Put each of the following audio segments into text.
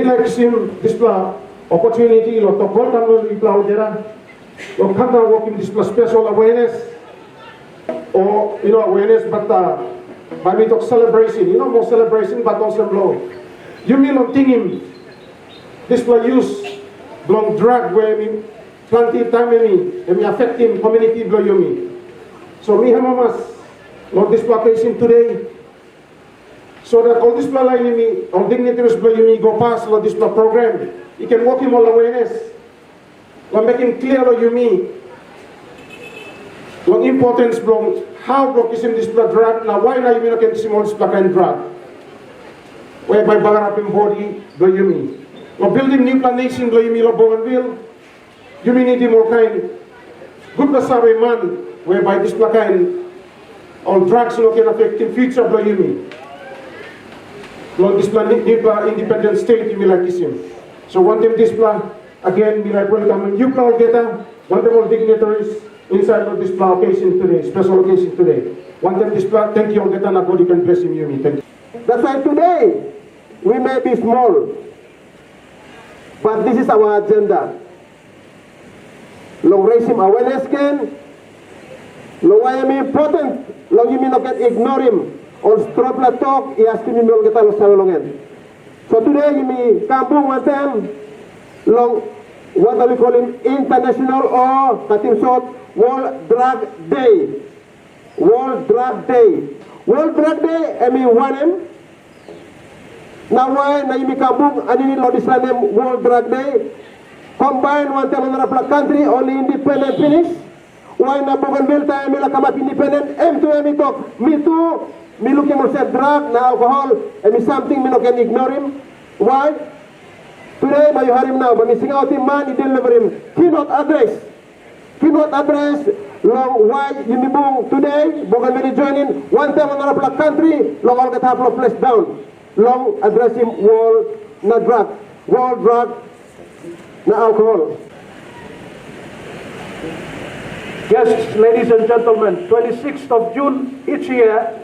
like sim display opportunity lo to gold lo ipla dera lo kanda working display special awareness or awareness but by me talk celebration more celebration but also blow you mean on tingim display use long drug where me plenty time me affecting community blow you me so me hamamas lo display today so that all display line me all dignitaries blow you me go past lo display program you can work him all awareness lo making clear lo you me lo importance blow how block is in display drug now why na you can see more display kind drug whereby bangarapin body blow you me lo building new plantation blow you me lo Bougainville you may need more kind good basawe man whereby display kind all drugs no can affect in future blow you me lo display independent state you like him so one them display again be like welcome you all data one them all dignitaries inside of this occasion today, special occasion today. One time display, thank you all data na God you can bless him you me. Thank you. That's why today we may be small, but this is our agenda. Long raise him awareness can, long why am important, long you may not get ignore him. Or stop la talk, he has to be more get a salongen. So today you may come one time, long what do we call him, international or cutting short, World Drug Day. World Drug Day. World Drug Day, I mean, one him. Now, why na imi kabung anini lo disranem World Drug Day? Combine one time another country, only independent finish. Why na Bougainville tayo mila kamat independent? M2M talk. Me too. Me looking for drug, na alcohol, and me something me no can ignore him. Why? Today, may you hear him now, but missing out him man, he deliver him. Cannot address long why you move today, Bougainville joining, one time another black country, long all get half of place down. Long address him world na drug, na alcohol. Yes, ladies and gentlemen, 26th of June each year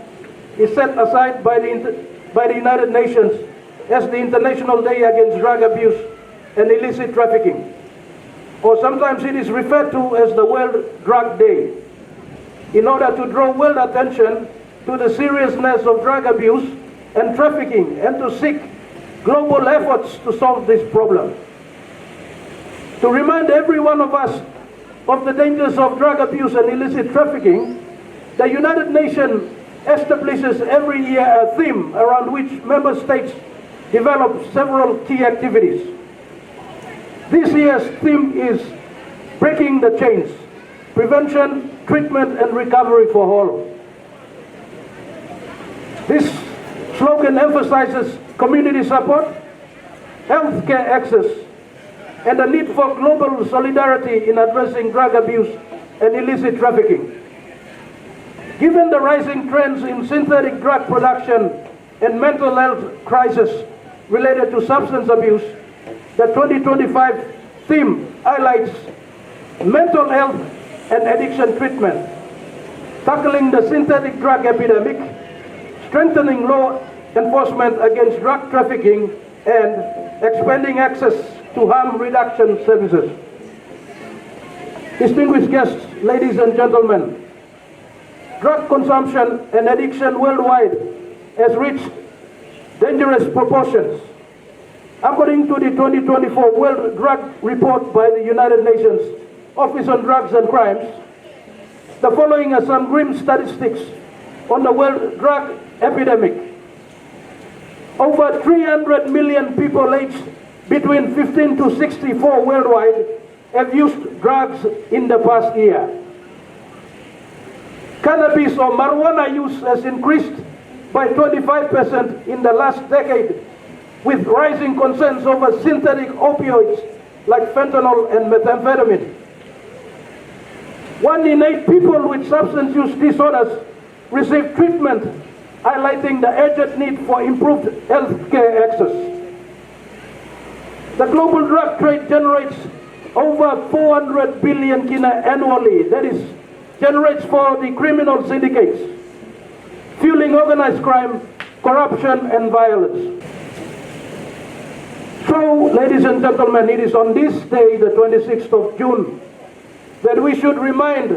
is set aside by the United Nations as the International Day Against Drug Abuse and Illicit Trafficking, or sometimes it is referred to as the World Drug Day, in order to draw world attention to the seriousness of drug abuse and trafficking and to seek global efforts to solve this problem. To remind every one of us of the dangers of drug abuse and illicit trafficking, the United Nations establishes every year a theme around which member states develop several key activities. This year's theme is breaking the chains, prevention, treatment and recovery for all. This slogan emphasizes community support, healthcare access, and the need for global solidarity in addressing drug abuse and illicit trafficking. Given the rising trends in synthetic drug production and mental health crisis related to substance abuse, the 2025 theme highlights mental health and addiction treatment, tackling the synthetic drug epidemic, strengthening law enforcement against drug trafficking, and expanding access to harm reduction services. Distinguished guests, ladies and gentlemen, drug consumption and addiction worldwide has reached dangerous proportions. According to the 2024 World Drug Report by the United Nations Office on Drugs and Crimes, the following are some grim statistics on the world drug epidemic. Over 300 million people aged between 15 to 64 worldwide have used drugs in the past year. Cannabis or marijuana use has increased by 25% in the last decade, with rising concerns over synthetic opioids like fentanyl and methamphetamine. 1 in 8 people with substance use disorders receive treatment, highlighting the urgent need for improved healthcare access. The global drug trade generates over 400 billion kina annually, that is, generates for the criminal syndicates, fueling organized crime, corruption and violence. So, ladies and gentlemen, it is on this day, the 26th of June, that we should remind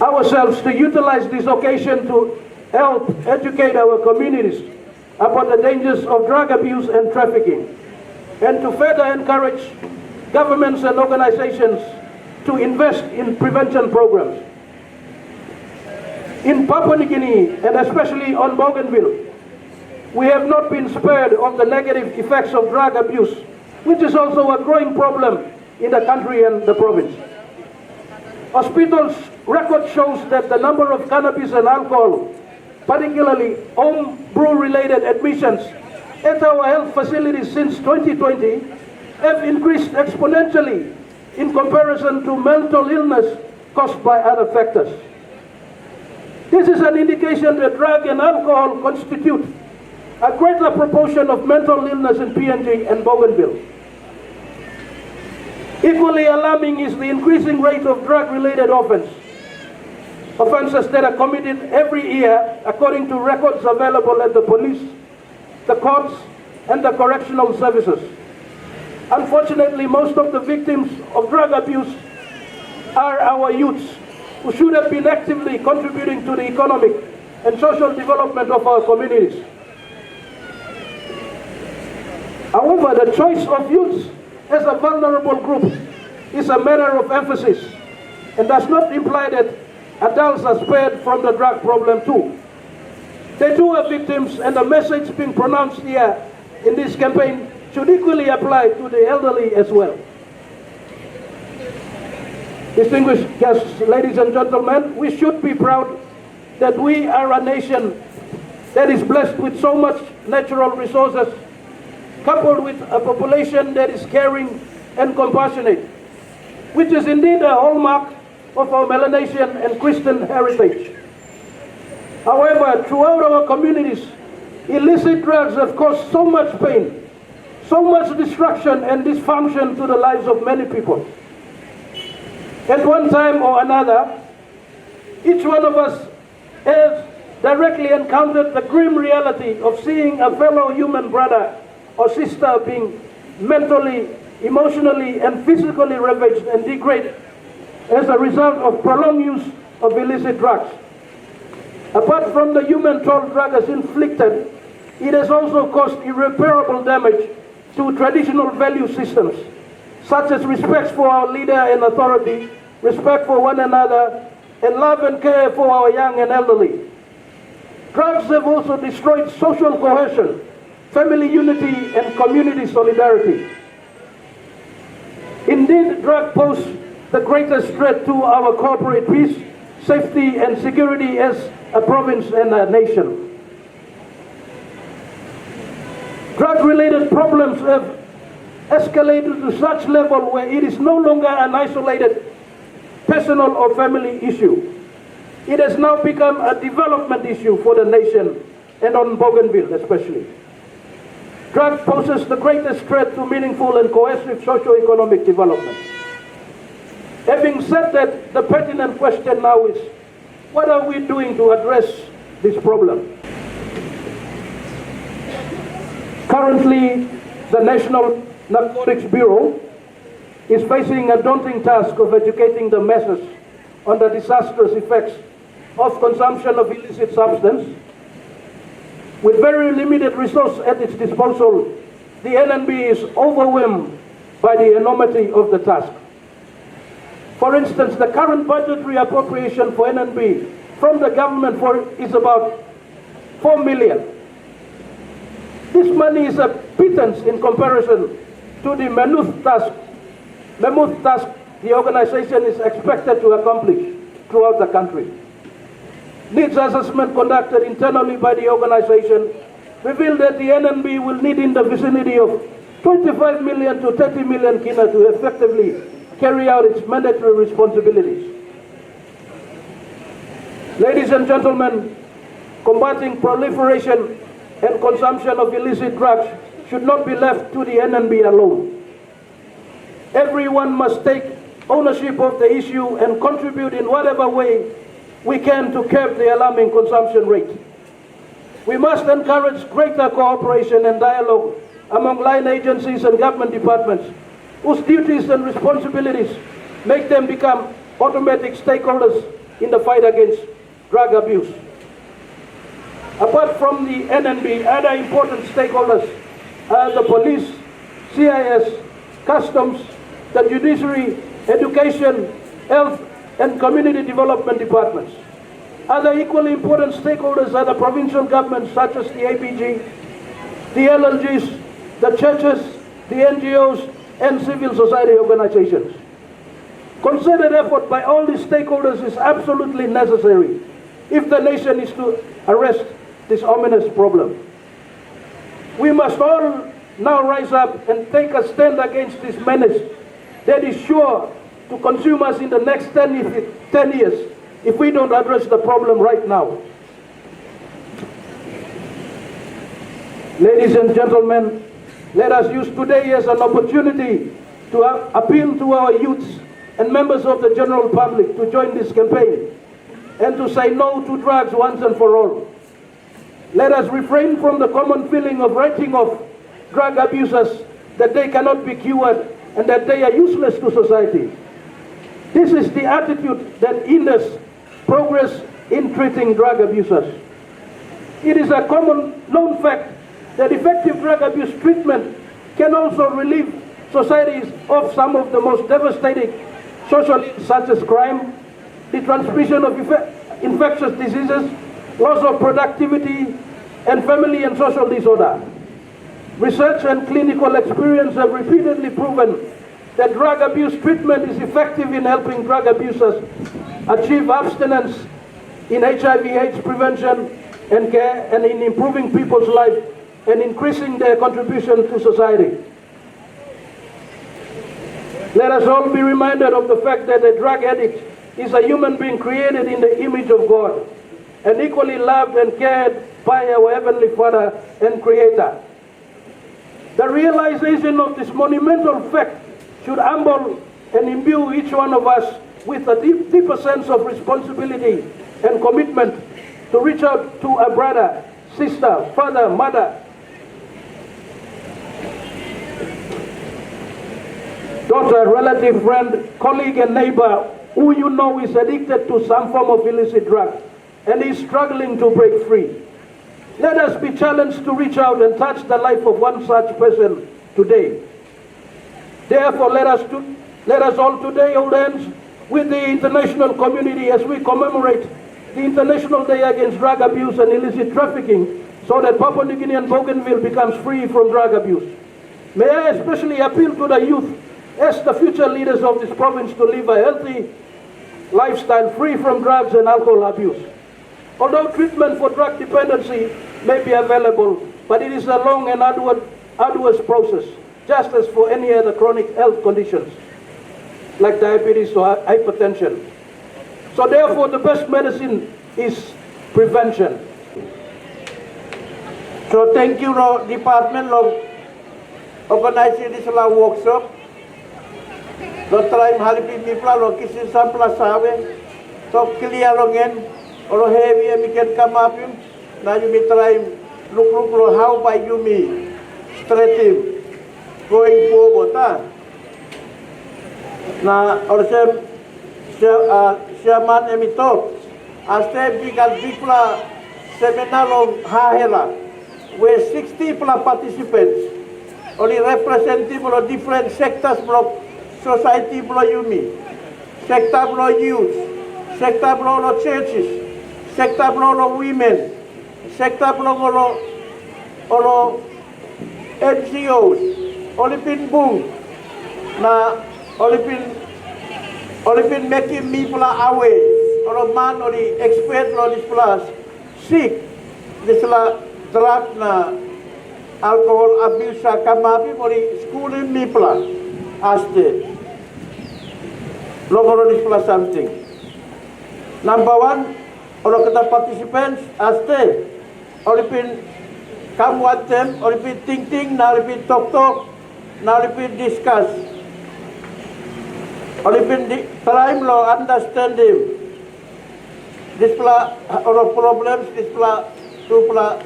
ourselves to utilize this occasion to help educate our communities about the dangers of drug abuse and trafficking, and to further encourage governments and organizations to invest in prevention programs. In Papua New Guinea, and especially on Bougainville, we have not been spared of the negative effects of drug abuse, which is also a growing problem in the country and the province. Hospitals' record shows that the number of cannabis and alcohol, particularly home brew-related admissions at our health facilities since 2020, have increased exponentially in comparison to mental illness caused by other factors. This is an indication that drug and alcohol constitute a greater proportion of mental illness in PNG and Bougainville. Equally alarming is the increasing rate of drug-related offenses that are committed every year, according to records available at the police, the courts, and the correctional services. Unfortunately, most of the victims of drug abuse are our youths, who should have been actively contributing to the economic and social development of our communities. However, the choice of youths as a vulnerable group is a matter of emphasis and does not imply that adults are spared from the drug problem too. They too are victims, and the message being pronounced here in this campaign should equally apply to the elderly as well. Distinguished guests, ladies and gentlemen, we should be proud that we are a nation that is blessed with so much natural resources, coupled with a population that is caring and compassionate, which is indeed a hallmark of our Melanesian and Christian heritage. However, throughout our communities, illicit drugs have caused so much pain, so much destruction and dysfunction to the lives of many people. At one time or another, each one of us has directly encountered the grim reality of seeing a fellow human brother or sister being mentally, emotionally, and physically ravaged and degraded as a result of prolonged use of illicit drugs. Apart from the human toll drug has inflicted, it has also caused irreparable damage to traditional value systems, such as respect for our leader and authority, respect for one another, and love and care for our young and elderly. Drugs have also destroyed social cohesion, family unity, and community solidarity. Indeed, drugs pose the greatest threat to our corporate peace, safety, and security as a province and a nation. Drug-related problems have escalated to such level where it is no longer an isolated personal or family issue. It has now become a development issue for the nation, and on Bougainville especially. Drugs poses the greatest threat to meaningful and cohesive socio-economic development. Having said that, the pertinent question now is, what are we doing to address this problem? Currently, the National Narcotics Bureau is facing a daunting task of educating the masses on the disastrous effects of consumption of illicit substance. With very limited resources at its disposal, the NNB is overwhelmed by the enormity of the task. For instance, the current budgetary appropriation for NNB from the government is about 4 million. This money is a pittance in comparison to the mammoth task the organization is expected to accomplish throughout the country. Needs assessment conducted internally by the organization revealed that the NNB will need in the vicinity of 25 million to 30 million kina to effectively carry out its mandatory responsibilities. Ladies and gentlemen, combating proliferation and consumption of illicit drugs should not be left to the NNB alone. Everyone must take ownership of the issue and contribute in whatever way we can to curb the alarming consumption rate. We must encourage greater cooperation and dialogue among line agencies and government departments, whose duties and responsibilities make them become automatic stakeholders in the fight against drug abuse. Apart from the NNB, other important stakeholders are the police, CIS, customs, the judiciary, education, health, and community development departments. Other equally important stakeholders are the provincial governments such as the APG, the LLGs, the churches, the NGOs, and civil society organizations. Concerted effort by all these stakeholders is absolutely necessary if the nation is to arrest this ominous problem. We must all now rise up and take a stand against this menace that is sure to consume us in the next 10 years if we don't address the problem right now. Ladies and gentlemen, let us use today as an opportunity to appeal to our youths and members of the general public to join this campaign and to say no to drugs once and for all. Let us refrain from the common feeling of writing off drug abusers that they cannot be cured and that they are useless to society. This is the attitude that hinders progress in treating drug abusers. It is a common known fact that effective drug abuse treatment can also relieve societies of some of the most devastating social ills such as crime, the transmission of infectious diseases, loss of productivity, and family and social disorder. Research and clinical experience have repeatedly proven that drug abuse treatment is effective in helping drug abusers achieve abstinence in HIV/AIDS prevention and care, and in improving people's lives and increasing their contribution to society. Let us all be reminded of the fact that a drug addict is a human being created in the image of God and equally loved and cared by our Heavenly Father and Creator. The realization of this monumental fact should humble and imbue each one of us with a deeper sense of responsibility and commitment to reach out to a brother, sister, father, mother, daughter, relative, friend, colleague, and neighbor who you know is addicted to some form of illicit drug and is struggling to break free. Let us be challenged to reach out and touch the life of one such person today. Therefore, let us all today hold hands with the international community as we commemorate the International Day Against Drug Abuse and Illicit Trafficking, so that Papua New Guinea and Bougainville becomes free from drug abuse. May I especially appeal to the youth as the future leaders of this province to live a healthy lifestyle free from drugs and alcohol abuse. Although treatment for drug dependency may be available, but it is a long and arduous process, just as for any other chronic health conditions like diabetes or hypertension. So therefore, the best medicine is prevention. So thank you, Department of organizing this workshop. Lo try mahalipi mipla lo kisin sampla sawe. So clear longen, lo heavy emiken kamapim. Na you mi try look lo how by you me straight going forward. Na or Chairman emito, aste bigal bigla seminar long hahela, where 60 participants, only representative of different sectors of society below Yumi, sector below youth, sector below churches, sector below women, sector below NGOs, only pin boom, na only been making me away, or a man or the expert or this plus sick, this drug na alcohol abuse kamapi or the schooling me plus aste. Logo this plus something. Number one, or the participants aste, or been come what them, or been think, now been talk, now been discuss. Only been time lo understand him. This pla or problems, this pla two pla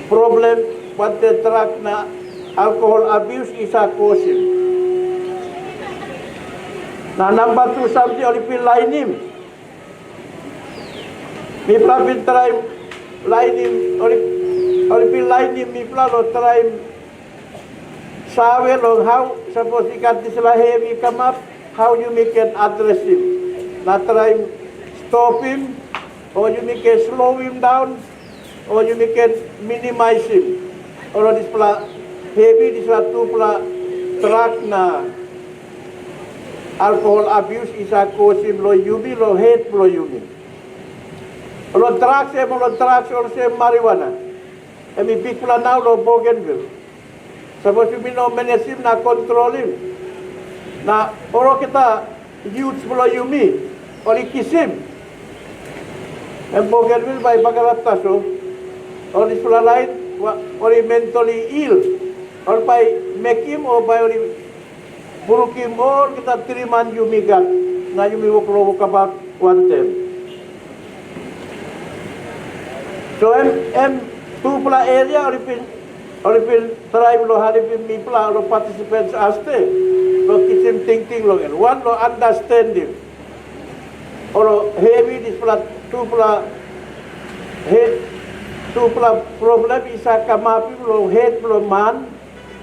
problem what the drug na alcohol abuse is a cause. Na number 2 sabdi olipin lainim. Mi plapin try lainim olipin lainim mi plalo try sawe long how suppose ikat disla heavy come up, how you make can address him. Na try stop him, or you make can slow him down, or you make can minimize him. Or this pla heavy disla tu pla truck na alcohol abuse is a cause lo yumi lo hate lo yumi. Lo drugs or same marijuana. Emi big pla now lo bougainville. Suppose you no menesim na control him. Na oro kita youths lo yumi or ikisim. Em bougainville by bagarap taso or this pla line or mentally ill or by make him or by burukim or kita tiriman yumigat na yumi wo provoke about one time. So tu pula area oripin tribe lo haripin mi pula lo participants aste lo kisim ting lo gen one lo understanding or heavy this pula tu pula problem isa kamapi lo head lo man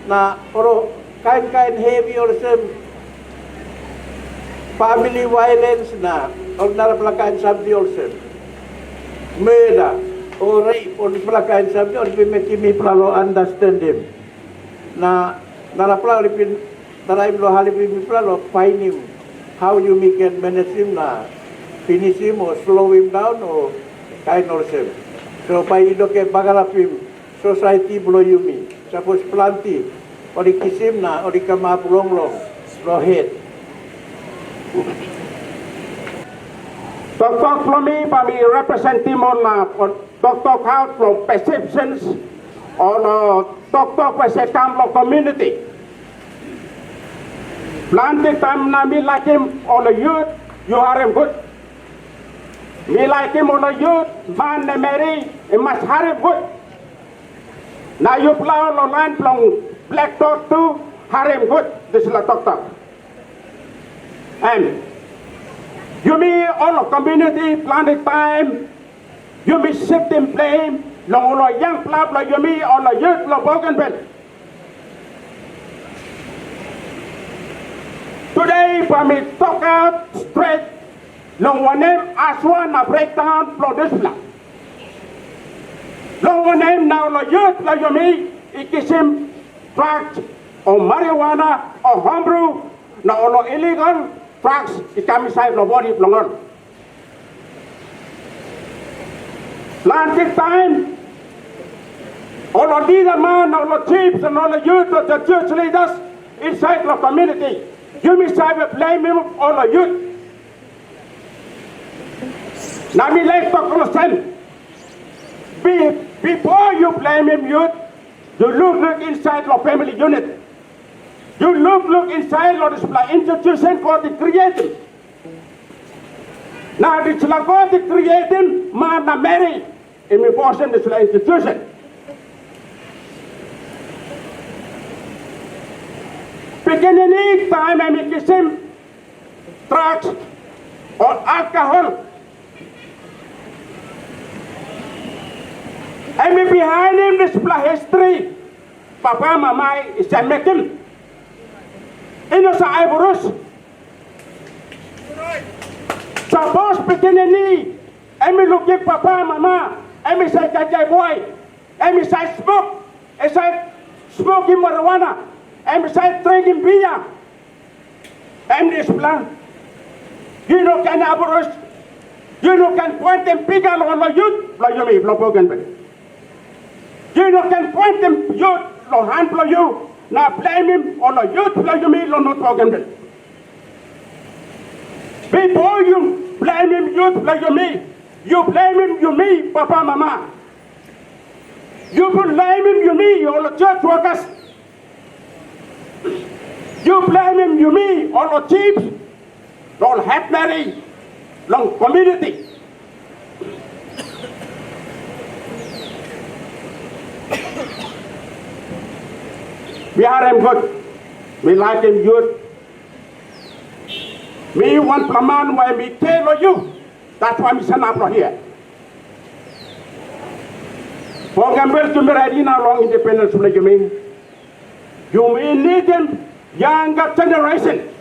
na oro kain heavy or some family violence na or narapalakain sabdi also murder or rape or narapalakain sabdi or pimekimi plalo understand him na narapala ripin taraim lo halipin plalo find him how you can manage him na finish him or slow him down or kain or some so pa idoke bagarapim society blow yumi suppose planti or ikisim na or ikamapulong lo head. Talk from me, but we represent him on talk out from perceptions on talk with a camp community. Planted time na me like him on the youth, you are him good. Me like him on the youth, man na marry, he must have him good. Now you plow on land plong black talk too, harem good, this is la talk. And you mean all the community planning time, you mean shift in blame, long all young club like you mean all the youth of Bougainville. Today, when we talk out straight, long one name as one a breakdown for this plan. Long one name now the youth like you mean, it gives him drugs or marijuana or homebrew, na all illegal drugs, it can be side of body long. Planting time, all of these man, all the chiefs and all the youth of the church leaders inside the community, you may say blame him all the youth. Now we like to understand, before you blame him youth, you look inside your family unit. You look inside your institution called the creating. Now it's like called the creating, man na marry in the portion this institution. Beginning time I make him drugs or alcohol. And behind him display history. Papa, mama is a making. Ino sa Ivorus. Suppose beginning, and me look at papa, mama, and me say jajay boy, and me say smoke, and say smoking marijuana, and me say drinking beer. And this plan, you know can Ivorus, you know can point them bigger on the youth, like you mean, Bougainville. You know can point them youth, no hand for you. Now blame him on the youth like you mean on not Bougainville. Before you blame him youth like you mean, you blame him you me, papa, mama. You blame him you me, all the church workers. You blame him you me, all the chiefs, all head marry, long community. We are him good. We like him good. Me want Plaman why me tell you. That's why me send up here. For Gambel to me ready now long independence from you mean. You may need them younger generation.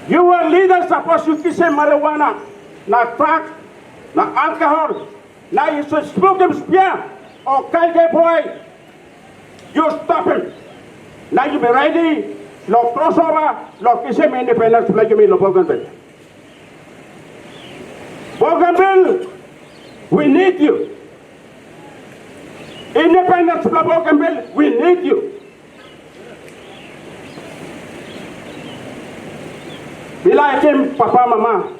You are leaders supposed to kiss marijuana, not crack, not alcohol. Now you should smoke him spear or kike boy. You stop him. Now you be ready. Lo crossover, lo kiss him independence like you mean lo Bougainville. Bougainville, we need you. Independence from Bougainville, we need you. We like him, Papa, Mama.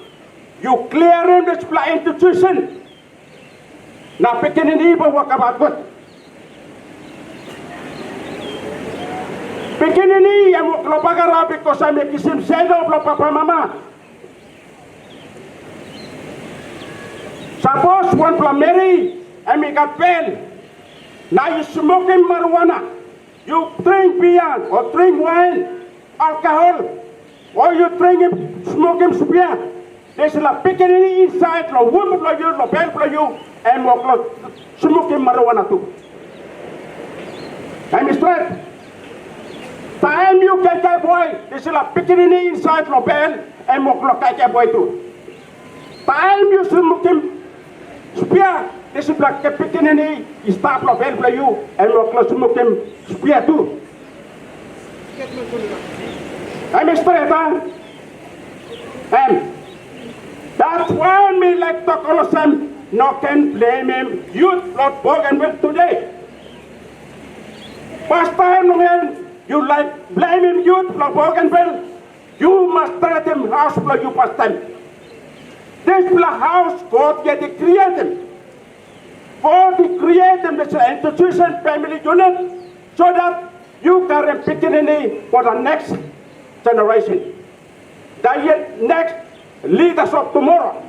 You clear him this institution. Now, picking in evil, work about good. Picking in evil, I'm going because I make him say no, Papa, Mama. Suppose one from Mary, and me got bail. Now you smoking marijuana. You drink beer or drink wine, alcohol. Or you drink smoking spear. There's a picking inside, the wood for you, the bell for you, and smoking marijuana too. I'm straight. Time you get that boy, there's a picking inside the bell and that boy too. Time you smoking spear, there's a picking stop the bell for you and smoking spear too. I'm straight, huh? And that's why me like to call him, no can blame him, youth Lord Bougainville today. First time you like blame him youth Lord Bougainville, you must treat him house for you first time. This house God get to create him. God to create him as an institution, family unit, so that you can pick it for the next generation. The next leaders of tomorrow.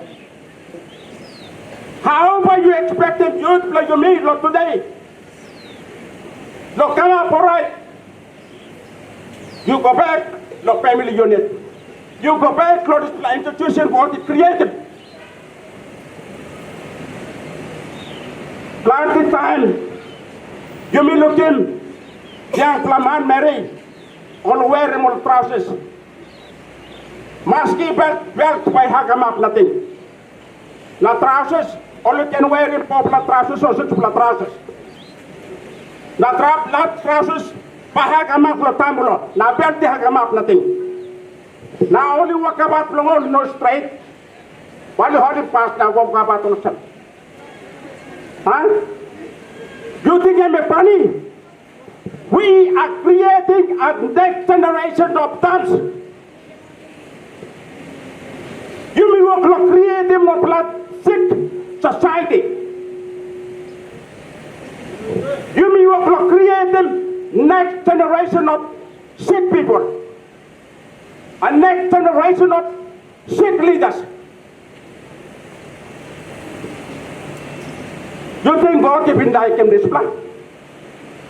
However you expect them youth like you meet today. Look, come up, all right. You go back, the family unit. You go back to the institution for the creative. Planting time. You may look in. Young Plaman Mary. On wearing all trousers. Maski belt by Hagamak nothing. Na trousers, only can wear in popular trousers or such trousers. Na trousers by Hagamak Lotamulo. Na belt the Hagamak nothing. Now only walk about long no straight. While you hold it fast now walk about on some. Huh? You think I'm funny? We are creating a next generation of thugs. You mean we're creating a sick society. You mean we're creating next generation of sick people. A next generation of sick leaders. You think God even like him this plan?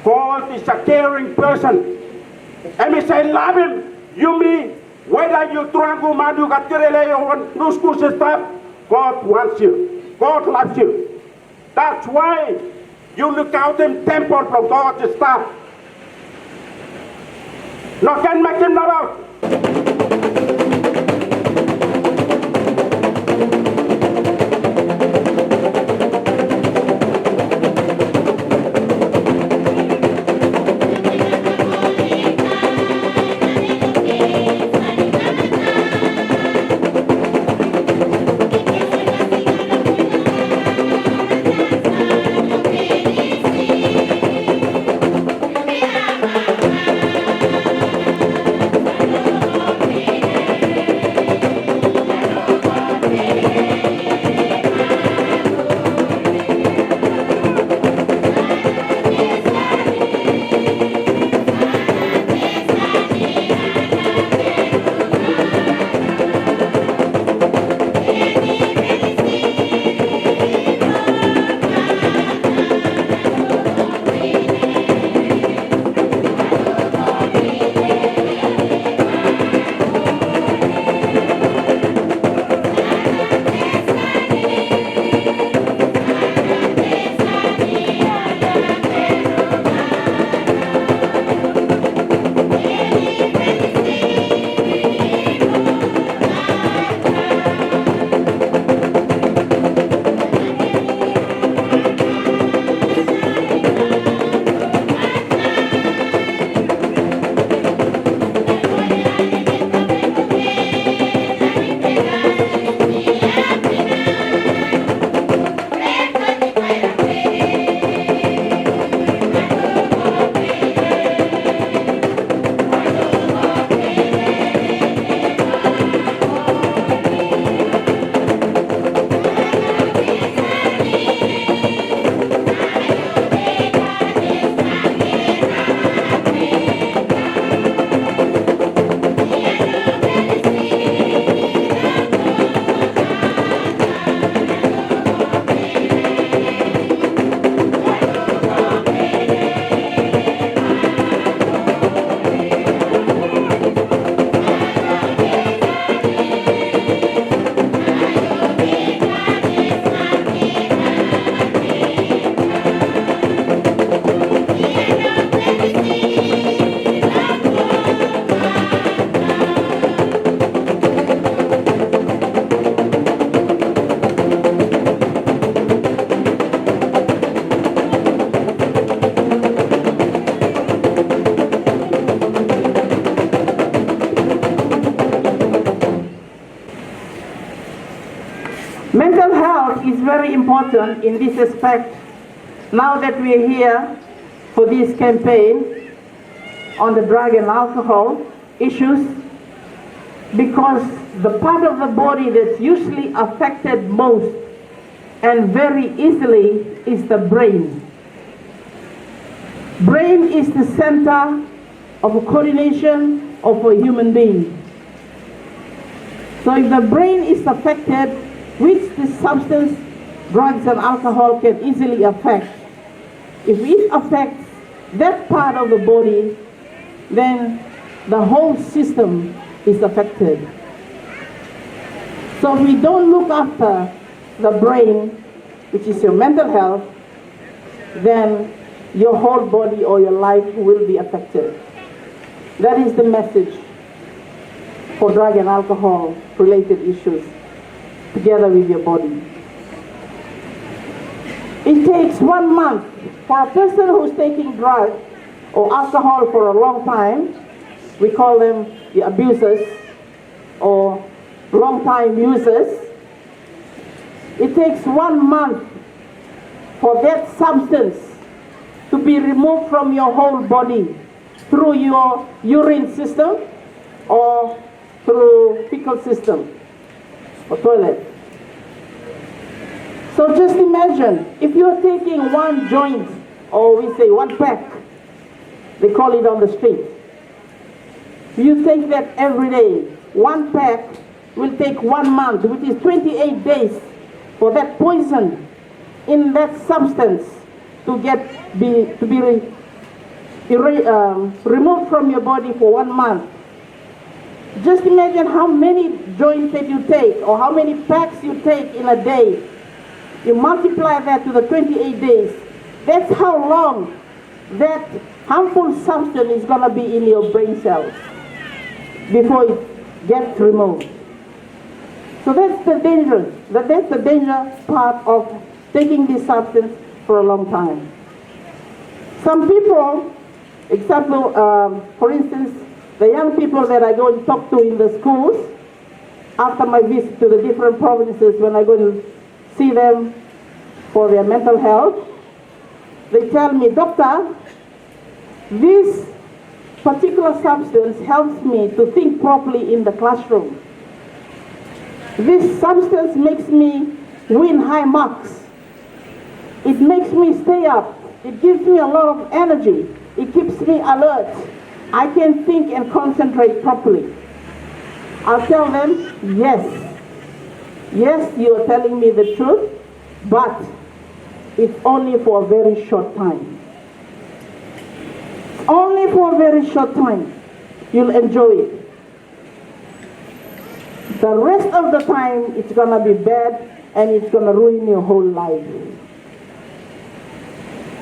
God is a caring person. And we say, love him. You mean, whether you trangu madu gatirele or no school stuff, God wants you. God loves you. That's why you look out in temple from God's stuff. No can make him not out. very important in this aspect, now that we are here for this campaign on the drug and alcohol issues, because the part of the body that's usually affected most and very easily is the brain. Brain is the center of coordination of a human being. So if the brain is affected, which the substance, drugs and alcohol can easily affect, if it affects that part of the body, then the whole system is affected. So if we don't look after the brain, which is your mental health, then your whole body or your life will be affected. That is the message for drug and alcohol related issues, together with your body. It takes 1 month for a person who's taking drugs or alcohol for a long time. We call them the abusers or long-time users. It takes 1 month for that substance to be removed from your whole body through your urine system or through fecal system or toilet. So just imagine, if you're taking 1 joint, or we say 1 pack, they call it on the street. You take that every day. 1 pack will take 1 month, which is 28 days for that poison in that substance to be removed from your body for 1 month. Just imagine how many joints that you take or how many packs you take in a day. You multiply that to the 28 days. That's how long that harmful substance is going to be in your brain cells before it gets removed. So that's the danger part of taking this substance for a long time. Some people, example, for instance, the young people that I go and talk to in the schools, after my visit to the different provinces, when I go to see them for their mental health, they tell me, "Doctor, this particular substance helps me to think properly in the classroom. This substance makes me win high marks. It makes me stay up. It gives me a lot of energy. It keeps me alert. I can think and concentrate properly." I'll tell them, yes, you are telling me the truth, but it's only for a very short time. Only for a very short time. You'll enjoy it. The rest of the time, it's going to be bad and it's going to ruin your whole life.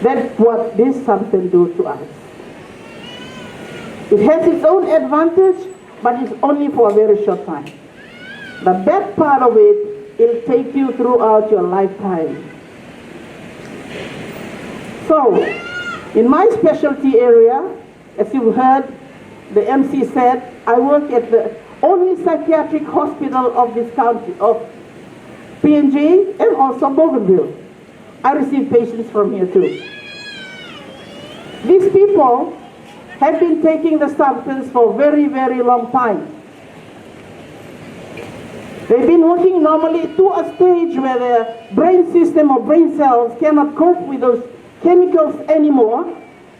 That's what this substance does to us. It has its own advantage, but it's only for a very short time. The bad part of it, it'll take you throughout your lifetime. So, in my specialty area, as you've heard, the MC said, I work at the only psychiatric hospital of this county, of PNG and also Bougainville. I receive patients from here too. These people have been taking the substance for a very, very long time. They've been working normally to a stage where their brain system or brain cells cannot cope with those chemicals anymore,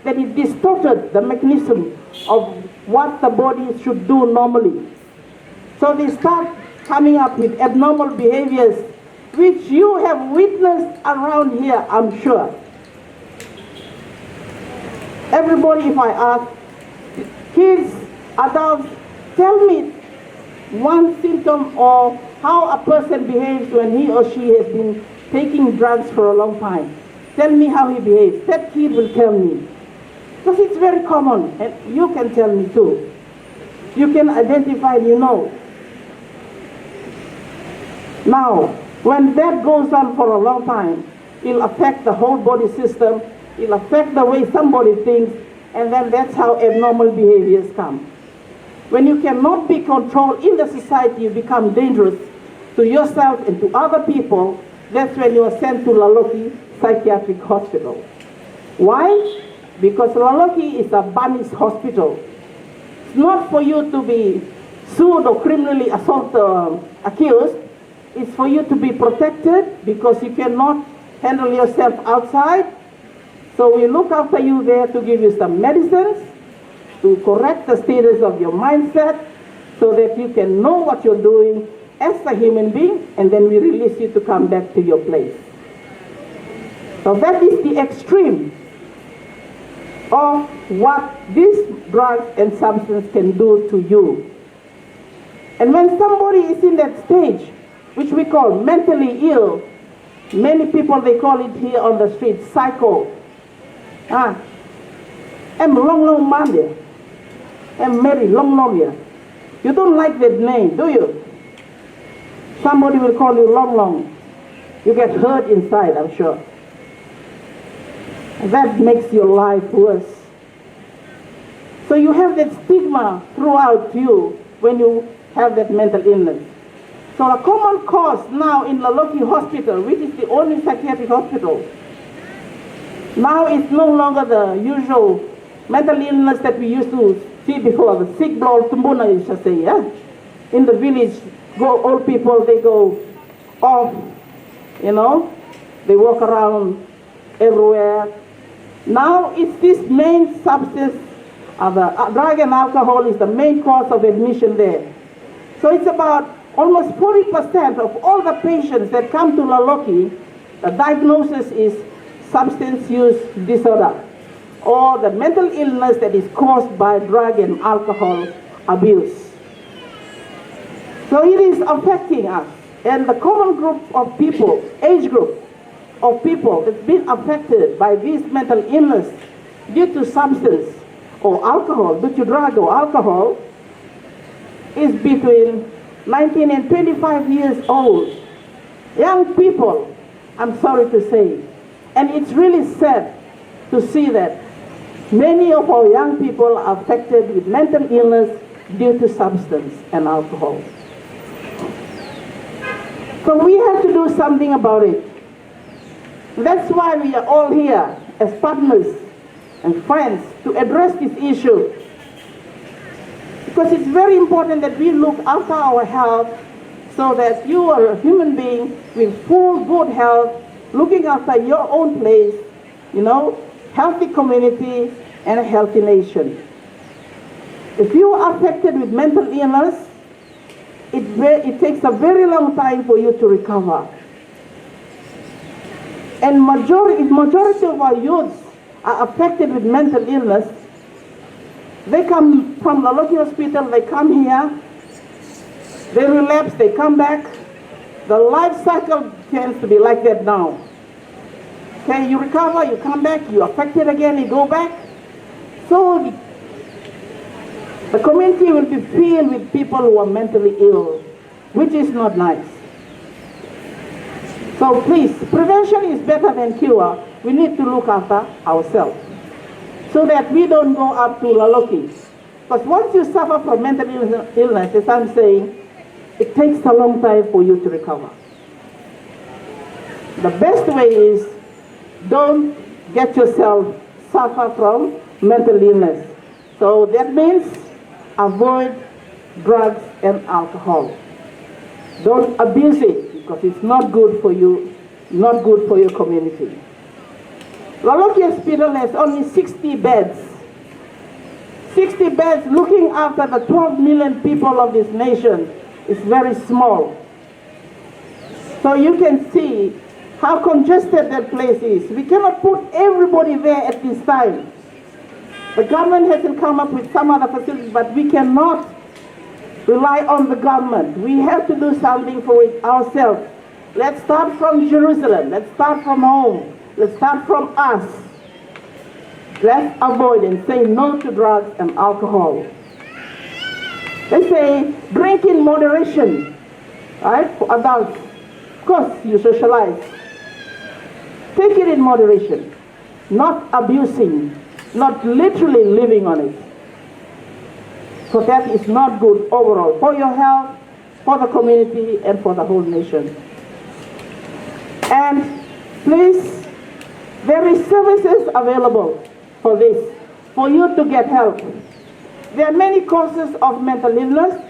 that it distorted the mechanism of what the body should do normally. So they start coming up with abnormal behaviors, which you have witnessed around here, I'm sure. Everybody, if I ask, kids, adults, tell me one symptom or how a person behaves when he or she has been taking drugs for a long time. Tell me how he behaves. That kid will tell me. Because it's very common, and you can tell me too. You can identify, you know. Now, when that goes on for a long time, it'll affect the whole body system, it'll affect the way somebody thinks, and then that's how abnormal behaviors come. When you cannot be controlled in the society, you become dangerous to yourself and to other people, that's when you are sent to Laloki Psychiatric Hospital. Why? Because Laloki is a Burmese hospital. It's not for you to be sued or criminally accused. It's for you to be protected because you cannot handle yourself outside. So we look after you there to give you some medicines, to correct the status of your mindset, so that you can know what you're doing as a human being, and then we release you to come back to your place. So that is the extreme of what this drug and substance can do to you. And when somebody is in that stage, which we call mentally ill, many people, they call it here on the street, psycho. I'm long man, I'm Mary long. You don't like that name, do you? Somebody will call you long. You get hurt inside, I'm sure. That makes your life worse. So you have that stigma throughout you when you have that mental illness. So a common cause now in Laloki Hospital, which is the only psychiatric hospital, now it's no longer the usual mental illness that we used to see before, the sick blood tumbuna, you should say, yeah? In the village, old people, they go off, they walk around everywhere. Now it's this main substance, the drug and alcohol is the main cause of admission there. So it's about almost 40% of all the patients that come to Laloki, the diagnosis is substance use disorder, or the mental illness that is caused by drug and alcohol abuse. So it is affecting us. And the common group of people, age group of people that's been affected by this mental illness due to substance or alcohol, due to drug or alcohol, is between 19 and 25 years old. Young people, I'm sorry to say. And it's really sad to see that many of our young people are affected with mental illness due to substance and alcohol. So we have to do something about it. That's why we are all here as partners and friends to address this issue. Because it's very important that we look after our health so that you are a human being with full good health, looking after your own place, healthy community and a healthy nation. If you are affected with mental illness, it takes a very long time for you to recover. And majority of our youths are affected with mental illness. They come from the local hospital, they come here, they relapse, they come back. The life cycle tends to be like that now. Okay, you recover, you come back, you affected again, you go back. So the community will be filled with people who are mentally ill, which is not nice. So please, prevention is better than cure. We need to look after ourselves so that we don't go up to Laloki. Because once you suffer from mental illness, as I'm saying, it takes a long time for you to recover. The best way is don't get yourself suffer from mental illness. So that means avoid drugs and alcohol. Don't abuse it because it's not good for you, not good for your community. Laloki Hospital has only 60 beds. 60 beds looking after the 12 million people of this nation is very small. So you can see how congested that place is. We cannot put everybody there at this time. The government hasn't come up with some other facilities, but we cannot rely on the government. We have to do something for it ourselves. Let's start from Jerusalem. Let's start from home. Let's start from us. Let's avoid and say no to drugs and alcohol. They say drink in moderation, right? For adults, of course you socialize. Take it in moderation, not abusing, not literally living on it. So that is not good overall for your health, for the community, and for the whole nation. And please, there is services available for this, for you to get help. There are many causes of mental illness,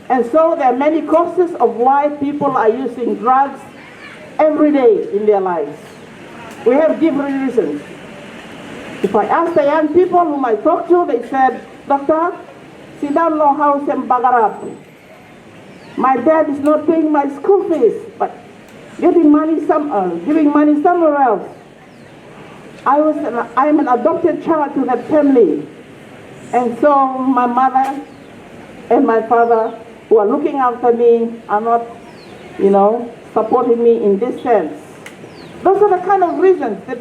and so there are many causes of why people are using drugs every day in their lives. We have different reasons. If I ask the young people whom I talk to, they said, "Doctor, sit down long house and bagarap. My dad is not paying my school fees, but giving money somewhere else. I'm an adopted child to that family. And so my mother and my father, who are looking after me, are not, supporting me in this sense." Those are the kind of reasons that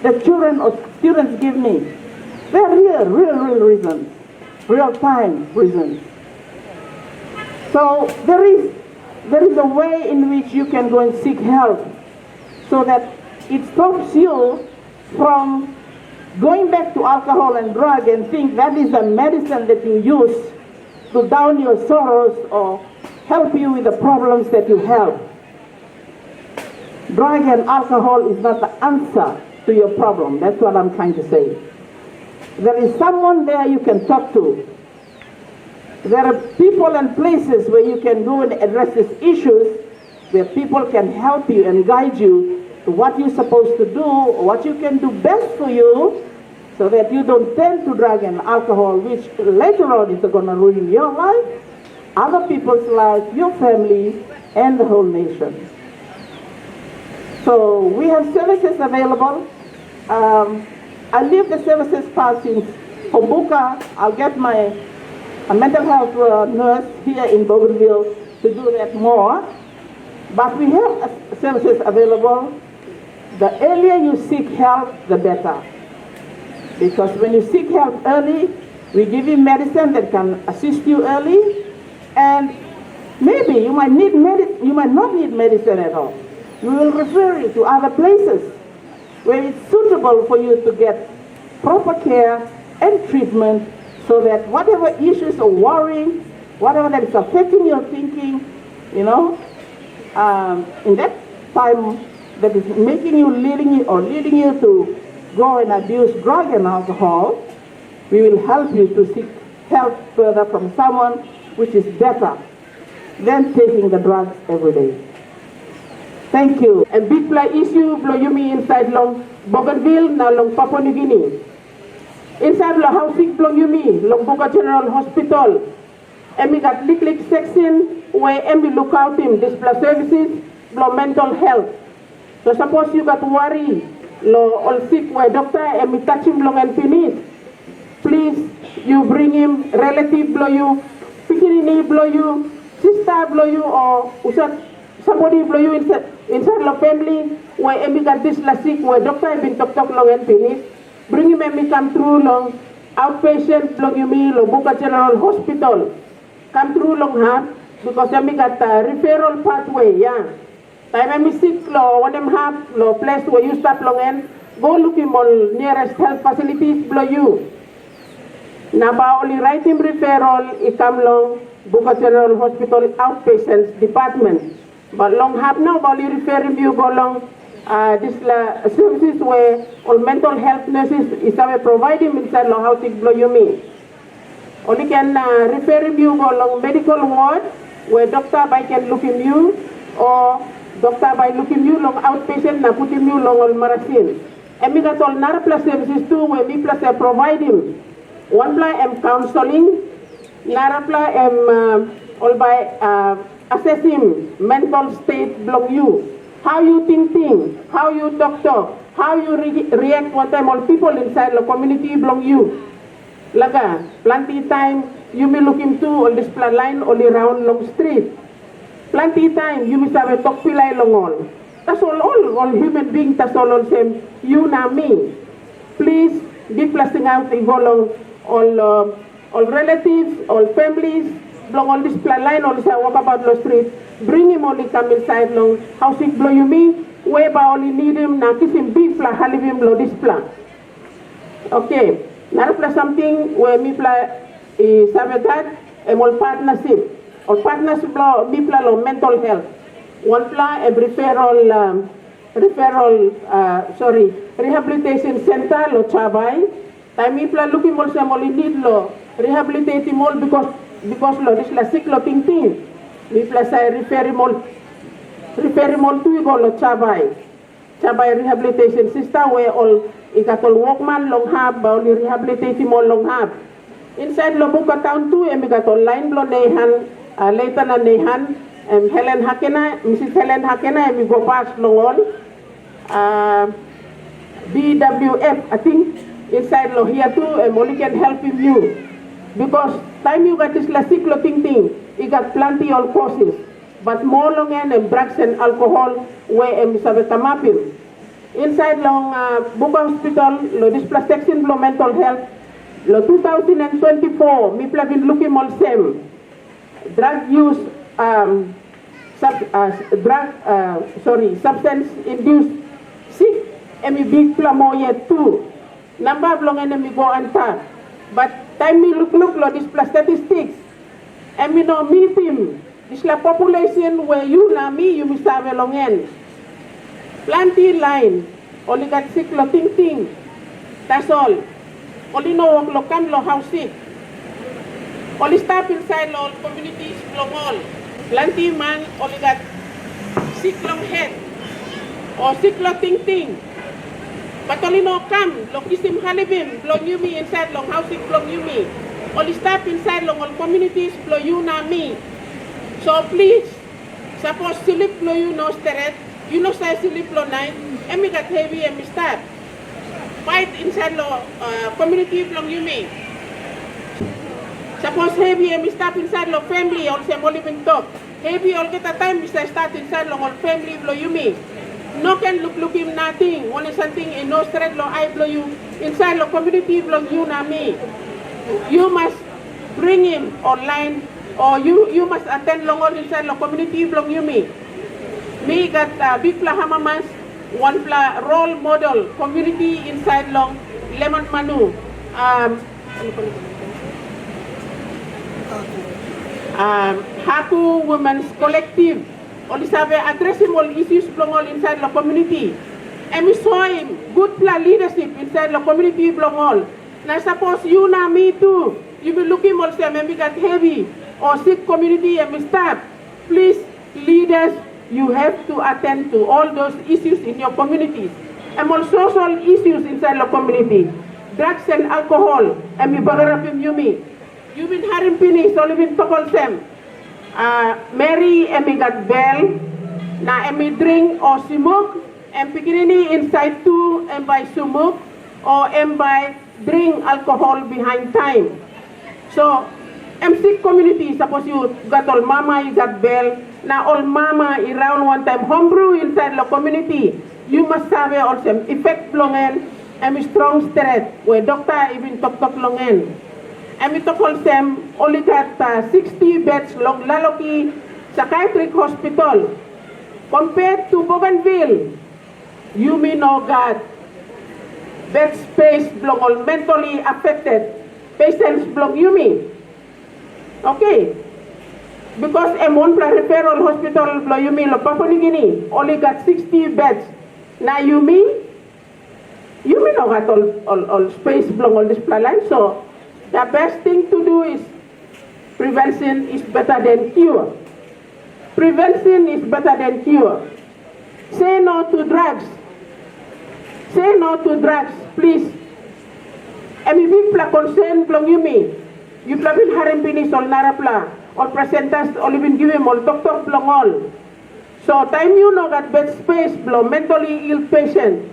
the children or students give me. They're real reasons, real-time reasons. So there is a way in which you can go and seek help so that it stops you from going back to alcohol and drug and think that is the medicine that you use to down your sorrows or help you with the problems that you have. Drug and alcohol is not the answer to your problem. That's what I'm trying to say. There is someone there you can talk to. There are people and places where you can go and address these issues, where people can help you and guide you to what you're supposed to do, or what you can do best for you, so that you don't turn to drug and alcohol, which later on is going to ruin your life, other people's life, your family, and the whole nation. So we have services available. I leave the services part for Buka. I'll get a mental health nurse here in Bougainville to do that more. But we have services available. The earlier you seek help, the better. Because when you seek help early, we give you medicine that can assist you early, and maybe you might not need medicine at all. We will refer you to other places where it's suitable for you to get proper care and treatment, so that whatever issues or worrying, whatever that is affecting your thinking, in that time that is leading you to go and abuse drug and alcohol, we will help you to seek help further from someone which is better than taking the drugs every day. Thank you. And big play issue blow you me inside long Bougainville na long Papua New Guinea. Inside long housing blow you me long Buka General Hospital. And we got lick section where we look out him display services blow mental health. So suppose you got worry lo all sick where doctor and we touch him long and finish. Please you bring him relative blow you, pikinini blow you, sister blow you, or somebody blow you inside the family where we got this sick where doctor have been talk long and finish. Bring him and we come through long outpatient blow you me lo Buka General Hospital. Come through long hard because we got referral pathway, yeah. Time we sick lo one them have lo place where you stop long and go look him all nearest health facilities blow you. Now ba only write him referral it come long Buka General Hospital outpatients department. But long have now only refer him you go long this services where all mental health nurses is provide him inside long housing blow you me. Only can refer him you go long medical ward where doctor by can look him you, or doctor by looking you long outpatient na put him you long all marasin. And we got all another plus services too where we plus provide him. One ply counseling, another ply all by assess him mental state block you. How you think, how you talk, how you react one time all people inside the community block you. Laga, plenty time you may look him to all this line all around long street. Plenty time you must have a talk pilay long all. That's all human beings, that's all same. You na me. Please be plasting out long all relatives, all families, long all this line, all this walk about the street. Bring him only come inside long. How sick blow you me? Where only need him na kiss him big fla halif him blow this plan. Okay. Now play something where me play is that and all partnership. All partnership blow me play long mental health. One plan and referral rehabilitation center lo Chabay. Time ipla looking mol sa mol need lo rehabilitate mol because lo dis la siklo ting ting. Ipla sa refer mol tu go lo Chabay. Chabay rehabilitation system where all ikatol workman long hab only rehabilitate mol long hab. Inside lo Buka town tu ikatol line lo nehan later na nehan Helen Hakena, Mrs. Helen Hakena, and we go past Longol, BWF, I think, inside Lo here too, and only can help you. Because time you got this lasik thing, you got plenty of causes, but more long and drugs and alcohol, where sabetamapim. Inside Long Buka Hospital, Lo this plus section Lo mental health, Lo 2024, me been looking all same. Drug use, substance-induced sick, and we big plamoye too. Number of long enemy go and tap. But time me look lo this plus statistics, and we know meet him. This la population where you na me, you must have a long end. Plenty line, only got sick lo ting. That's all. Only know lo come lo how sick. Only staff inside all communities long all. Plenty man only got sick long head or sick long ting. But only no come, long kisim halibim, long you me inside long housing long you me. Only staff inside long all communities long you na me. So please, suppose sleep long you no steret, you know say sleep long night, and me got heavy and me staff. Fight inside long community long you me. Suppose heavy and we start inside lo family or some living top. Heavy all get a time we start inside lo family blow you me. No can look him nothing. Only something in no straight lo I blow you. Inside lo community blow you na me. You must bring him online or you must attend long all inside lo community blow you me. Me got big pla hamamas, one pla role model community inside long lemon manu. Haku Women's Collective. Only have addressing all issues belong inside the community. And we saw him, good leadership inside the community belong all. Now suppose you na me too, you will look him also and we got heavy or sick community and we start. Please, leaders, you have to attend to all those issues in your communities. And all social issues inside the community. Drugs and alcohol, and we bagarapim yumi. You been harim pini, so you been tokol sem. Mary emi got bell, na emi drink or smoke, and pikinini inside too, and by smoke, or and by drink alcohol behind time. So, MC community, suppose you got all mama, you got bell, now all mama around one time homebrew inside the community. You must have also effect longen, and strong threat, where doctor even talk longen. And we talk also only got 60 beds long Laloki Psychiatric Hospital. Compared to Bougainville, you may know God, bed space belong all mentally affected patients belong you mean. Okay. Because a Monpla referral hospital belong you mean Papua New Guinea only got 60 beds. Now you mean know got all space belong all this plan. So the best thing to do is prevention is better than cure. Prevention is better than cure. Say no to drugs. Say no to drugs, please. And if you are concerned, you me. You have been harim pinis all narapla, or presenters, or even give him all doctor blong all. So time you know that bed space blow mentally ill patient.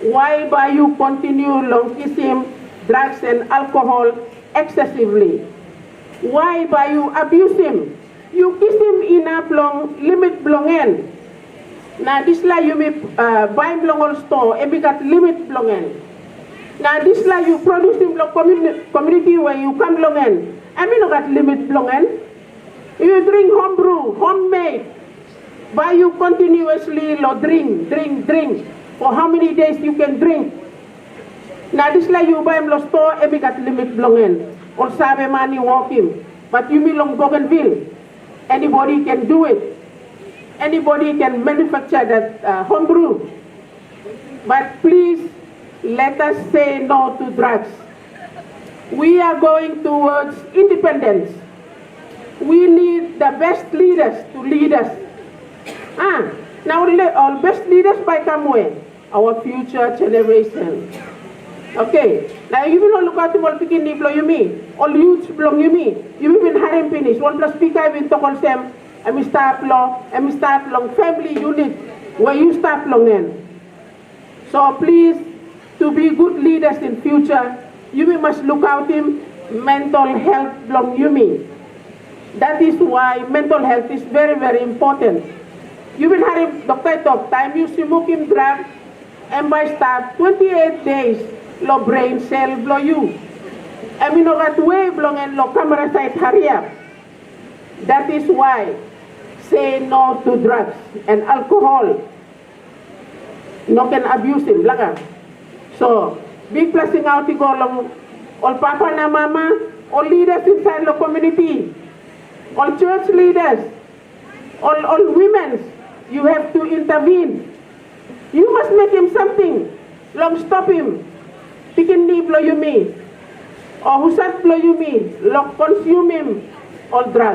Why by you continue long kissing drugs and alcohol excessively? Why by you abuse him? You kiss him enough long limit blongen. Now this la you may buy blongon store and we got limit blongen. Now this la you produce him long community where you come blongen. I mean got limit blongen. You drink homebrew, homemade. By you continuously lo drink. For how many days you can drink? Now this la you buy him lo store and we got limit blongen. Or sabe money walk him. But you belong Bougainville. Anybody can do it. anybody can manufacture that homebrew. But please, let us say no to drugs. We are going towards independence. We need the best leaders to lead us. Now our best leaders by come where? Our future generation. Okay. Now you will look at all picking ni blow you me. All youths belong you me. You will harim finish. 1 plus speaker will talk on them. And start long family unit where you start long in. So please, to be good leaders in future, you must look out him mental health belong you me. That is why mental health is very, very important. You will have him, doctor talk, time you smoke him drug, and by start 28 days, lo brain cell blow you. And we know that way belong and lo camera side hurry up. That is why say no to drugs and alcohol. No can abuse him, laka. So, big blessing out to go along all papa and mama, all leaders inside the community, all church leaders, all women, you have to intervene. You must make him something. Long stop him. Pikin ni blow you me. Or who said blow you me. Long consume him all drugs.